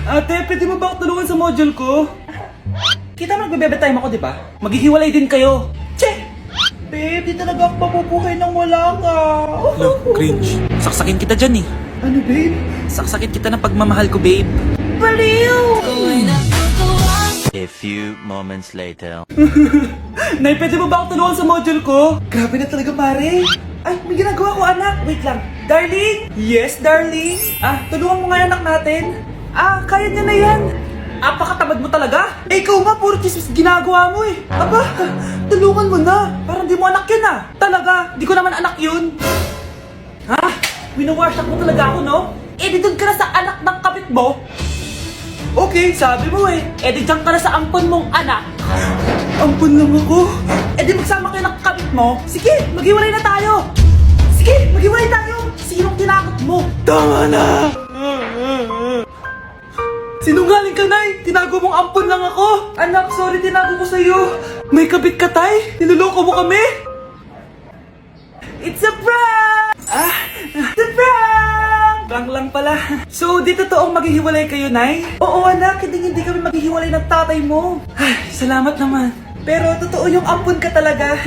Ate, pwede mo ba ako tulungan sa module ko? Kita mo nagbebebe time ako, di ba? Maghihiwalay din kayo. Che! Babe, di talaga ako papupuhay nang wala ka. Cringe. Saksakin kita dyan eh. Ano, babe? Saksakin kita ng pagmamahal ko, babe. Baliw! A few moments later. Nay, pwede mo ba ako tulungan sa module ko? Grabe na talaga, pare. Ay, may ginagawa ko, anak. Wait lang. Darling? Yes, darling? Tulungan mo nga yung anak natin. Kaya niya na yan. Apakatamad mo talaga. Ikaw nga, puro chismis ginagawa mo eh. Aba, tulungan mo na. Parang di mo anak yun Talaga, di ko naman anak yun. Winawash up mo talaga ako, no? Di doon ka na sa anak ng kapit mo. Okay, sabi mo eh. Di dyan ka na sa ampon mong anak. Ampon lang ako? Di magsama kayo ng kapit mo. Sige, maghiwalay na tayo. Sige, maghiwalay tayo. Sinong tinakot mo? Tama na! Sinungaling ka, Nay! Tinago mong ampon lang ako! Anak, sorry, tinago ko sa'yo. May kabit ka, Tay? Niloloko mo kami? It's a prank! It's a prank! Prank lang pala. So, di totoong maghihiwalay kayo, Nay? Oo, anak, hindi kami maghihiwalay ng tatay mo. Ay, salamat naman. Pero totoo yung ampon ka talaga.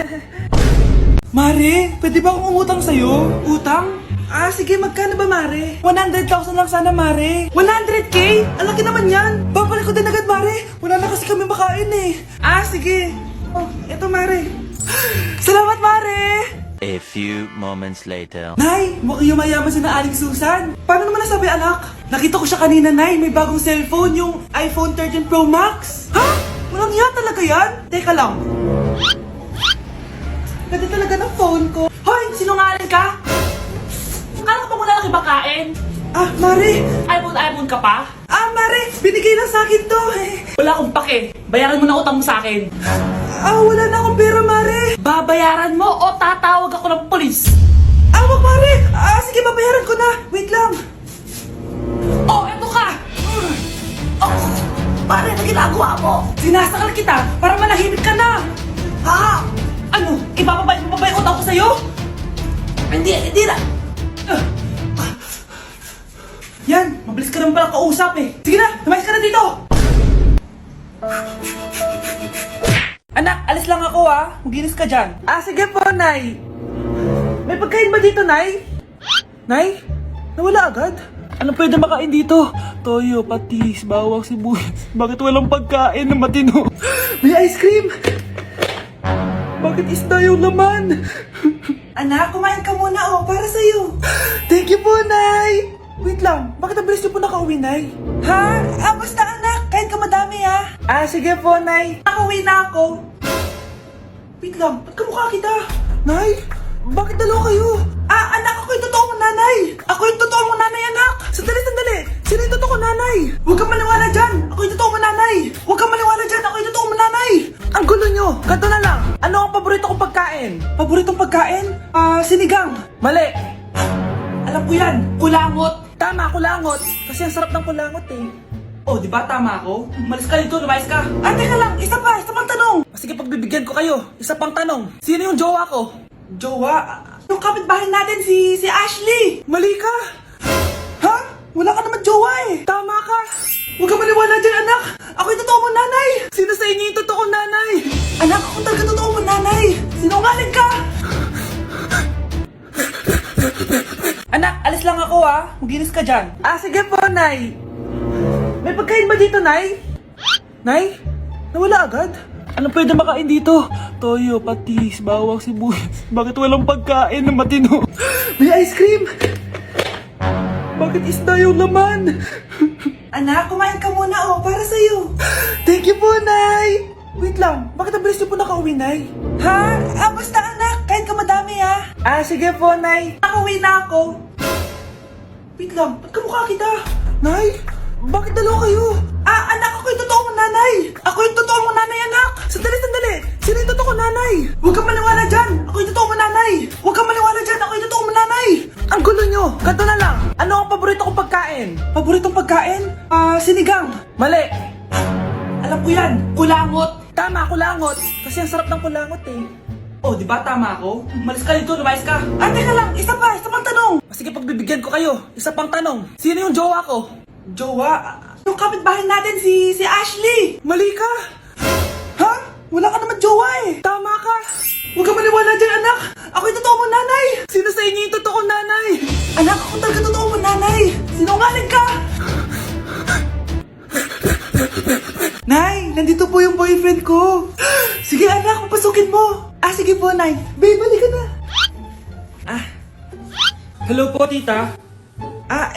Mare, pwede ba akong umutang sa'yo? Utang? Sige, magkano ba, Mare? 100,000 lang sana, Mare. 100K? Ang laki naman yan. Babalik ko din agad, Mare. Wala na kasi kami makain eh. Sige. Eto, Mare. Salamat, Mare. A few moments later. Nay, mukhang yumayaman si na Aling Susan. Paano naman nasabi, anak? Nakita ko siya kanina, Nay. May bagong cellphone, yung iPhone 13 Pro Max. Walang yan talaga yan? Teka lang. Ganda talaga ng phone ko. Hoy, sinungaling ka? Akala ko pa muna lang ibakain. Mare. iPhone ka pa? Mare, binigay lang sa akin to. Wala akong pake. Bayaran mo na utang mo sa akin. Wala na akong pera, Mare. Babayaran mo o tatawag ako ng polis? Wag, Mare. Sige, babayaran ko na. Wait lang. Eto ka. Mare, na ginagawa mo? Sinasakal kita para manahimik ka na. Ano? Ibababay yung utang ko sa'yo? Hindi na. Yan, mabilis ka naman pala kausap eh. Sige na, lumayas ka na dito. Anak, alis lang ako Maginis ka dyan. Sige po, Nay. May pagkain ba dito, Nay? Nay? Nawala agad? Ano pwede makain dito? Toyo, patis, bawang, sibuyas. Bakit walang pagkain na matino? May ice cream! Bakit isda yung laman? Anak, kumain ka muna para sa'yo. Thank you po, Nay! Wait lang, bakit ang bilis niyo po nakauwi, Nay? Basta anak, kain ka madami sige po, Nay. Nakauwi na ako. Wait lang, ba't kamukha kita? Nay, bakit dalawa kayo? Anak, ako yung totoo mong nanay. Ako yung totoo mong nanay, anak. Sandali. Sino yung totoo kong nanay? Huwag kang maniwala dyan. Ako yung totoo mong nanay. Huwag kang maniwala dyan. Ako yung totoo mong nanay. Ang gulo nyo. Ganto na lang. Ano ang paborito kong pagkain? Paboritong pagkain? Sinigang. Mali. Alam ko yan. Kulangot. Tama, kulangot. Kasi ang sarap ng kulangot eh. Di ba tama ako? Malis ka dito, lumayas ka. Teka lang. Isa pang tanong. Sige, pagbibigyan ko kayo. Isa pang tanong. Sino yung jowa ko? Jowa? Yung kapitbahay natin, si Ashley. Mali ka. Wala ka naman jowa eh. Tama ka. Huwag ka maniwala dyan, anak. Ako yung totoo mong nanay. Sino sa inyo yung totoo nanay? Anak, ako talaga totoo mong nanay. Sinungaling ka. Anak, alis lang ako Maginis ka dyan. Sige po, Nay. May pagkain ba dito, Nay? Nay? Nawala agad? Ano pwede makain dito? Toyo, patis, bawang, sibuyas. Bakit walang pagkain na matino? May ice cream! Bakit isda yung laman? Anak, kumain ka muna para sa'yo. Thank you po, Nay! Wait lang, bakit ang bilis niyo po nakauwi, Nay? Basta anak, kain ka madami sige po, Nay. Nakauwi na ako. Wait lang, ba't kamukha kita? Nay? Bakit dalawa kayo? Anak, ako yung totoo mong nanay. Ako yung totoo mong nanay, anak. Sandali. Sino yung totoo kong nanay? Huwag kang maniwala dyan. Ako yung totoo mong nanay. Huwag kang maniwala dyan. Ako yung totoo mong nanay. Ang gulo nyo. Ganto na lang. Ano ang paborito kong pagkain? Paboritong pagkain? Sinigang. Mali. Alam ko yan. Kulangot. Tama, kulangot. Kasi ang sarap ng kulangot eh. Di ba tama ako? Malis ka dito, lumayas ka. Teka lang. Isa pang tanong. Sige, pagbibigyan ko kayo. Isa pang tanong. Sino yung jowa ko? Jowa? Yung kapitbahay natin, si Ashley! Mali ka! Ha? Wala ka naman jowa eh! Tama ka! Huwag ka maniwala dyan, anak! Ako yung totoo mong nanay! Sino sa inyo yung totoo nanay? Anak, ako talaga totoo mong nanay! Sinungaling ka! Nay, nandito po yung boyfriend ko! Sige anak, papasukin mo! Sige po, Nay. Babe, balik ka na! Hello po, tita.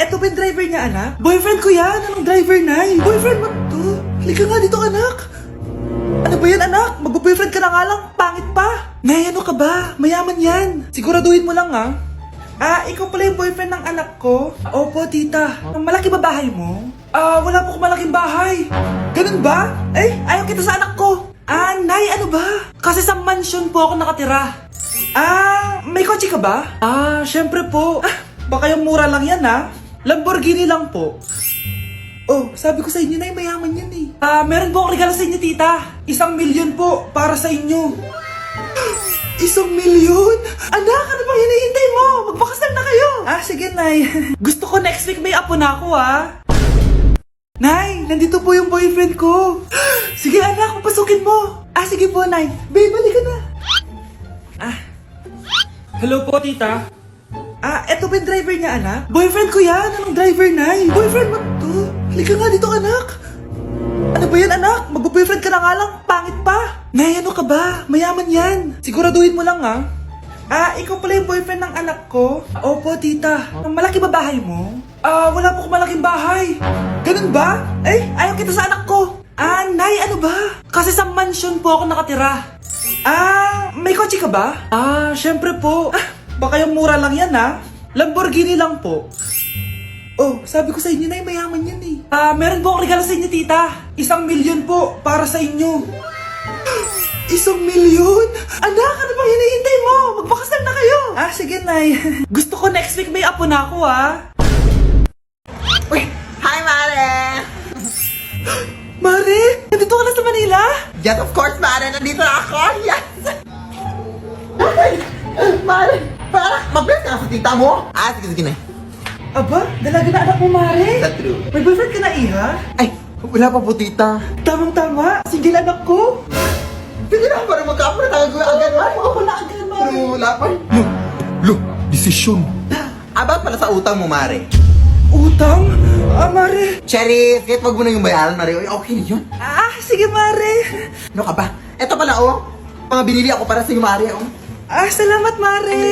Eto ba yung driver niya, anak? Boyfriend ko yan! Anong driver, Nay? Boyfriend mo to? Halika nga dito, anak! Ano ba yan, anak? Mag-boyfriend ka na nga lang, pangit pa! Nay, ano ka ba? Mayaman yan! Siguraduhin mo lang, ha? Ikaw pala yung boyfriend ng anak ko? Opo, tita. Malaki ba bahay mo? Wala po akong malaking bahay. Ganun ba? Ayaw kita sa anak ko. Nay, ano ba? Kasi sa mansion po ako nakatira. May kotse ka ba? Syempre po. Baka yung mura lang yan, ha? Lamborghini lang po. Oh, sabi ko sa inyo na mayaman yan eh. Meron po akong regalo sa inyo, tita. 1,000,000 po para sa inyo. 1,000,000? Anak, ano bang hinihintay mo? Magpakasal na kayo. Sige, Nay. Gusto ko next week may apo na ako, Nay, nandito po yung boyfriend ko. Sige, anak, papasukin mo. Sige po, Nay. Babe, balik ka na. Hello po, tita. Eto ba yung driver niya, anak? Boyfriend ko yan. Anong driver, Nay? Boyfriend mo to? Halika nga dito, anak. Ano ba yan, anak? Mag-boyfriend ka na nga lang, pangit pa. Nay, ano ka ba? Mayaman yan. Siguraduhin mo lang, ha? Ikaw pala yung boyfriend ng anak ko? Opo, tita. Malaki ba bahay mo? Wala po akong malaking bahay. Ganun ba? Ayaw kita sa anak ko. Nay, ano ba? Kasi sa mansion po ako nakatira. May kotse ka ba? Syempre po. Baka yung mura lang yan, ha? Lamborghini lang po. Oh, sabi ko sa inyo na mayaman yan eh. Meron po akong regalo sa inyo, tita. 1,000,000 po para sa inyo. 1,000,000? Anak, ano bang hinihintay mo? Magpakasal na kayo. Sige, Nay. Gusto ko next week may apo na ako, Uy! Hi, Mare! Mare, nandito ka na sa Manila? Yes, of course, Mare! Nandito na ako! Yes! Mare! Para mag-bless ka na sa tita mo! Sige na. Aba, dalaga na anak mo, Mare. Is that true? May boyfriend ka na, Iha? Ay, wala pa po, tita. Tamang-tama, single anak ko. Sige na, para magkapura tayo agad, Mare. Ako na agad, Mare. Pero wala pa. Desisyon. About pala sa utang mo, Mare. Utang? Mare. Cherry, kahit wag mo na yung bayaran, Mare. Okay na yun. Sige, Mare. Ano ka ba? Eto pala, mga binili ako para sa iyo, Mare, Salamat, Mare.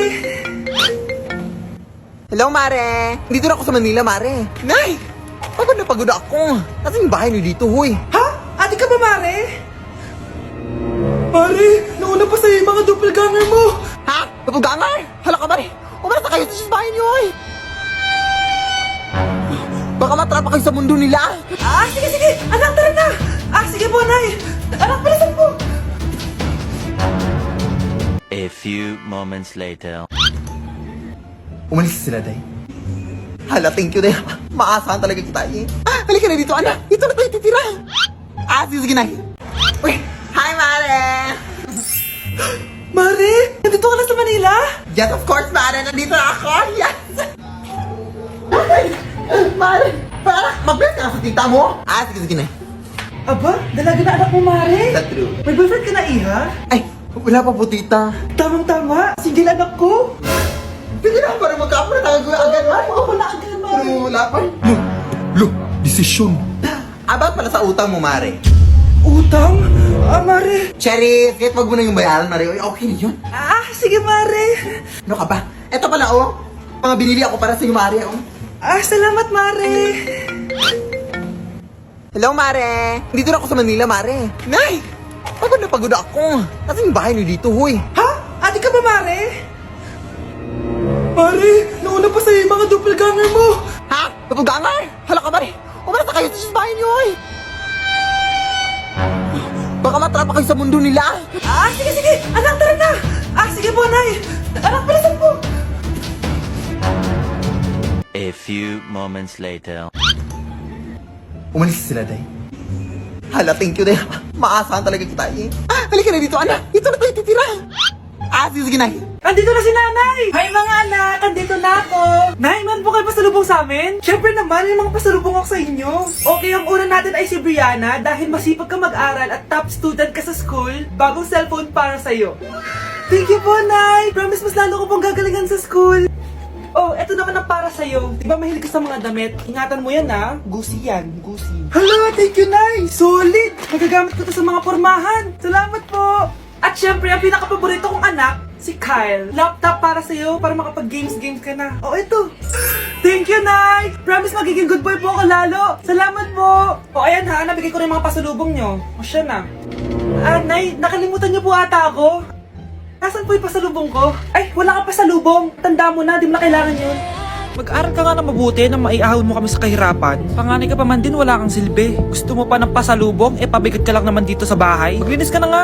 Hello, Mare! Dito na ako sa Manila, Mare. Nay! Pagod na pagod ako. Kasi yung bahay niyo dito, huy. Ha? Ate ka ba, Mare? Mare, nauna pa sa'yo yung mga doppelganger mo. Ha? Napugangar? Hala ka, Mare! Umalas na kayo sa bahay niyo, huy. Baka matrapa kayo sa mundo nila. Sige. Anak, tara na. Sige po, Nay. Anak, palisan po. A few moments later. Umalis sila, Day. Hala, thank you, Day. Maasahan talaga kita, halika na dito, anak. Dito na tayo titira. Sige na. Uy! Hi, Mare! Mare, nandito ka na sa Manila? Yes, of course, Mare. Nandito na ako. Yes! Mare! Para mag-bless ka na sa tita mo. Sige na. Aba, dalaga na anak mo, Mare. Is that true? May boyfriend ka na, Iha? Ay, wala pa po, tita. Tamang-tama, single anak ko. Sige na, para magkapura tayo agad, Mare. Ako na agad, Mare. Pero wala pa. Desisyon. About pala sa utang mo, Mare. Utang? Mare. Cherry, kahit wag mo na yung bayaran, Mare. Okay na yun. Sige, Mare. Ano ka ba? Eto pala, mga binili ako para sa iyo, Mare, Salamat, Mare. Hello, Mare! Dito na ako sa Manila, Mare. Nay! Pagod na pagod ako. Kasi yung bahay niyo dito, huy. Ha? Ate ka ba, Mare? Mare, nauna pa sa'yo yung mga doppelganger mo. Ha? Napugangar? Hala ka, Mare! Umalas na kayo sa bahay niyo, huy. Baka matrapa kayo sa mundo nila. Sige. Anak, tara na. Sige po, Nay. Anak, palisan po. A few moments later. Umalis sila, Day. Hala, thank you, Day. Maasahan talaga kita, halika na dito, anak. Dito na tayo titira. Sige na. Andito na si Nanay! Hi mga anak! Andito na ako! Nay, man po kayo pasalubong sa amin? Siyempre naman, may mga pasalubong ako sa inyo. Okay, ang una natin ay si Brianna dahil masipag ka mag-aral at top student ka sa school. Bagong cellphone para sa'yo. Thank you po, Nay! Promise mas lalo ko pong gagalingan sa school. Oh, eto naman ang para sa'yo. Diba mahilig ka sa mga damit? Ingatan mo yan ha. Gucci yan, Gucci. Hala, thank you, Nay! Solid! Magagamit ko to sa mga pormahan. Salamat po! At syempre, ang pinakapaborito kong anak, si Kyle. Laptop para sa'yo, para makapag-games ka na. Oh, eto. Thank you, Nay! Promise magiging good boy po ako lalo. Salamat po! O, ayan ha, nabigay ko na yung mga pasalubong nyo. O, siya na. Nay, nakalimutan niyo po ata ako. Nasaan po yung pasalubong ko? Ay, wala ka pasalubong. Tanda mo na, di mo na kailangan yun. Mag-aral ka nga na mabuti na maiahon mo kami sa kahirapan. Panganay ka pa man din, wala kang silbi. Gusto mo pa ng pasalubong, pabigat ka lang naman dito sa bahay. Maglinis ka na nga.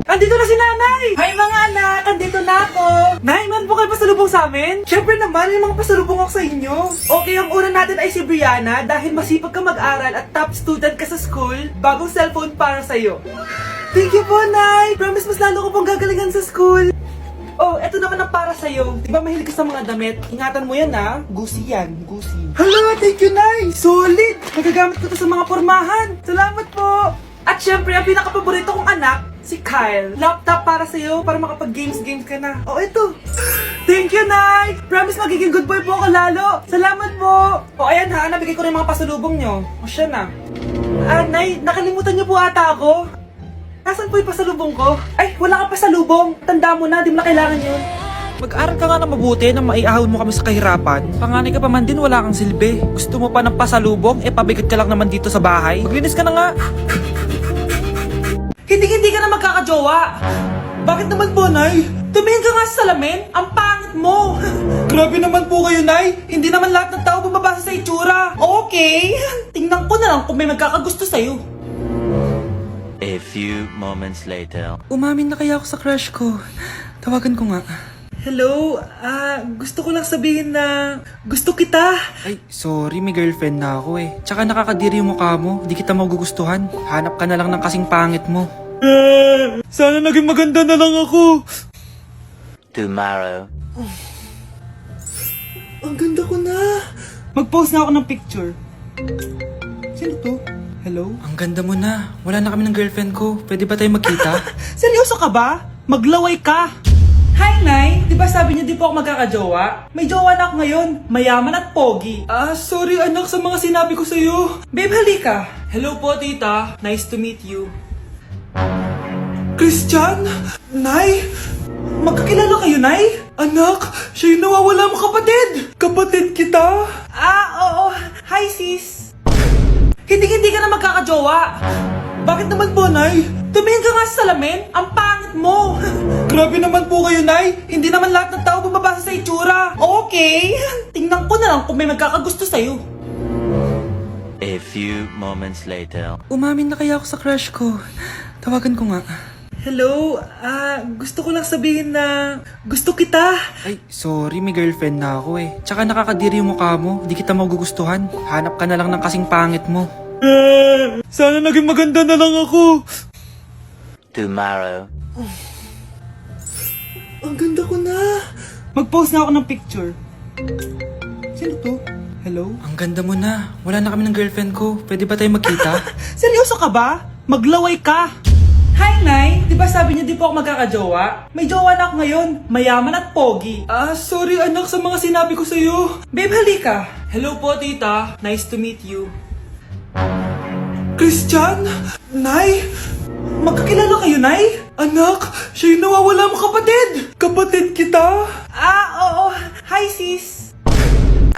Andito na si Nanay! Hi mga anak! Andito na ako! Nay, man po kayo pasalubong sa amin? Siyempre naman, may mga pasalubong ako sa inyo. Okay, ang una natin ay si Brianna dahil masipag ka mag-aral at top student ka sa school. Bagong cellphone para sa'yo. Thank you po, Nay! Promise mas lalo ko pong gagalingan sa school. Oh, eto naman ang para sa'yo. Diba mahilig ka sa mga damit? Ingatan mo yan ha. Gucci yan, Gucci. Hala, thank you, Nay! Solid! Magagamit ko to sa mga pormahan. Salamat po! At syempre, ang pinakapaborito kong anak, si Kyle. Laptop para sa'yo, para makapag-games ka na. Oh, eto. Thank you, Nay! Promise magiging good boy po ako lalo. Salamat po! O, ayan ha, nabigay ko na yung mga pasalubong nyo. O, siya na. Nay, nakalimutan niyo po ata ako. Nasaan po yung pasalubong ko? Ay, wala ka pasalubong. Tanda mo na, di mo na kailangan yun. Mag-aral ka nga na mabuti na maiahon mo kami sa kahirapan. Panganay ka pa man din, wala kang silbi. Gusto mo pa ng pasalubong, pabigat ka lang naman dito sa bahay. Maglinis ka na nga. Hindi ka na magkakajowa. Bakit naman po, Nay? Tumingin ka nga sa salamin. Ang pangit mo. Grabe naman po kayo, Nay. Hindi naman lahat ng tao bumabasa sa itsura. Okay. Tingnan ko na lang kung may magkakagusto sa'yo. A few moments later. Umamin na kaya ako sa crush ko. Tawagan ko nga. Hello? Gusto ko lang sabihin na gusto kita. Ay, sorry, may girlfriend na ako eh. Tsaka nakakadiri yung mukha mo. Di kita magugustuhan. Hanap ka na lang ng kasing pangit mo. Sana naging maganda na lang ako. Tomorrow. Ang ganda ko na. Mag-post na ako ng picture. Sino to? Hello? Ang ganda mo na. Wala na kami ng girlfriend ko. Pwede ba tayo magkita? Seryoso ka ba? Maglaway ka. Hi, Nay! Di ba sabi niyo di po ako magkakajowa? May jowa na ako ngayon. Mayaman at pogi. Sorry anak sa mga sinabi ko sa'yo. Babe, halika. Hello po, tita. Nice to meet you. Christian? Nay? Magkakilala kayo, Nay? Anak, siya yung nawawala mo kapatid. Kapatid kita? Oo. Hi, sis. Hindi ka na magkakajowa. Bakit naman po, Nay? Tumingin ka nga sa salamin. Ang pangit mo. Grabe naman po kayo, Nay. Hindi naman lahat ng tao bumabasa sa itsura. Okay. Tingnan ko na lang kung may magkakagusto sa'yo. A few moments later. Umamin na kaya ako sa crush ko. Tawagan ko nga. Hello? Gusto ko lang sabihin na gusto kita. Ay, sorry, may girlfriend na ako eh. Tsaka nakakadiri yung mukha mo. Di kita magugustuhan. Hanap ka na lang ng kasing pangit mo. Sana naging maganda na lang ako. Tomorrow. Ang ganda ko na. Mag-post na ako ng picture. Sino to? Hello? Ang ganda mo na. Wala na kami ng girlfriend ko. Pwede ba tayo magkita? Seryoso ka ba? Maglaway ka. Hi, Nay! Di ba sabi niyo di po ako magkakajowa? May jowa na ako ngayon. Mayaman at pogi. Sorry anak sa mga sinabi ko sa'yo. Babe, halika. Hello po, tita. Nice to meet you. Christian? Nay? Magkakilala kayo, Nay? Anak, siya yung nawawala mo kapatid. Kapatid kita? Oo. Hi, sis.